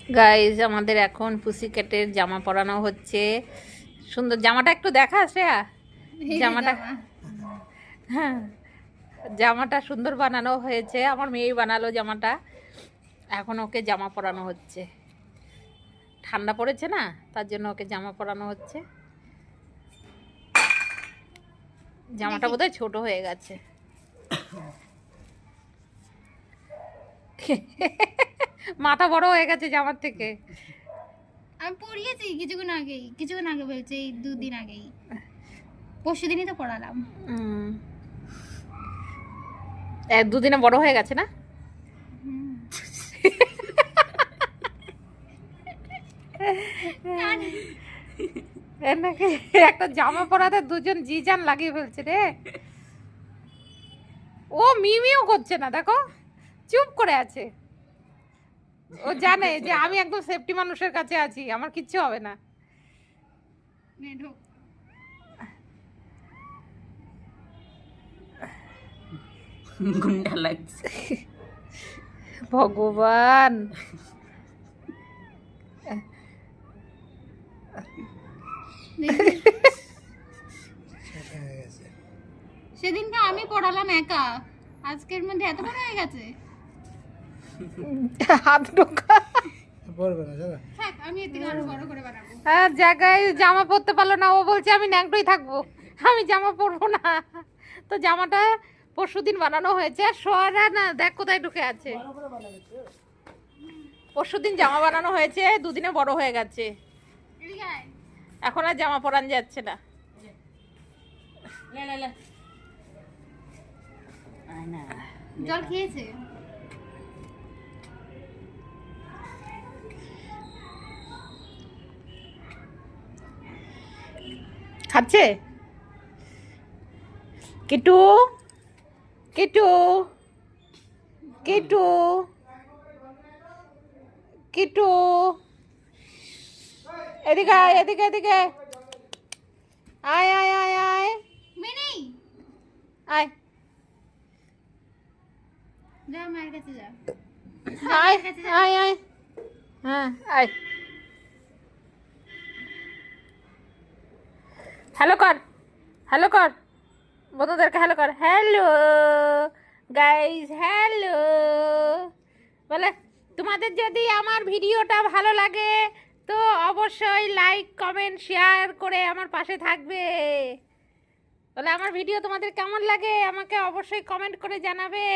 Guys আমাদের এখন পুসিক্যাটের জামা পরানো হচ্ছে। সুন্দর জামাটা একটু দেখা শ্রেয়া। জামাটা হ্যাঁ, জামাটা সুন্দর বানানো হয়েছে, আমার মেয়েই বানালো জামাটা। এখন ওকে জামা পরানো হচ্ছে, ঠান্ডা পড়েছে না, তার জন্য ওকে জামা পরানো হচ্ছে। জামাটা বোধহয় ছোট হয়ে গেছে। মাথা বড় হয়ে গেছে জামার থেকে। আমি পড়িয়েছি কিছুক্ষণ আগে বলছে, এই 2 দিন আগেই, পরশু দিনই তো পড়ালাম। দুদিনে বড় হয়ে গেছে না? নাকি একটা জামা পরাতে দুজন জি জান লাগিয়ে ফেলছে রে। ও মিমিও করছে না, দেখো চুপ করে আছে। ও জানে যে আমি একদম সেফটি মানুষের কাছে আছি, আমার কিচ্ছু হবে না। গুন্ডা লাগছে ভগবান। সেদিনকে আমি পড়ালাম একা, আজকের মধ্যে এত বড় হয়ে গেছে। হাত ঢোকা পড়বে না যাবে। থাক, আমি এর থেকে আরো বড় করে বানাবো। হ্যাঁ, জায়গায় জামা পরতে পারলো না, ও বলছে আমি ন্যাংটোই থাকবো, আমি জামা পরবো না। তো জামাটা পরশুদিন বানানো হয়েছে। আর সোয়ারা না, দেখ কোথায় ঢুকে আছে। পরশুদিন জামা বানানো হয়েছে, দুদিনে বড় হয়ে গেছে। এদিকে আয়। এখন আর জামা পরান যাচ্ছে না। জল খেয়েছে? খাচ্ছে কিটু, কিটু, কিটু, কিটু, এদিকে আয়, এদিকে এদিকে আয়, আয় আয় আয় মিনি, আয়, যা মায়ের কাছে যা। আয় আয় আয়, হ্যাঁ আয়। হ্যালো কর, হ্যালো কর, বন্ধুদেরকে হ্যালো কর। হ্যালো গাইস, হ্যালো বলে। তোমাদের যদি আমার ভিডিওটা ভালো লাগে তো অবশ্যই লাইক কমেন্ট শেয়ার করে আমার পাশে থাকবে। বলে আমার ভিডিও তোমাদের কেমন লাগে আমাকে অবশ্যই কমেন্ট করে জানাবে।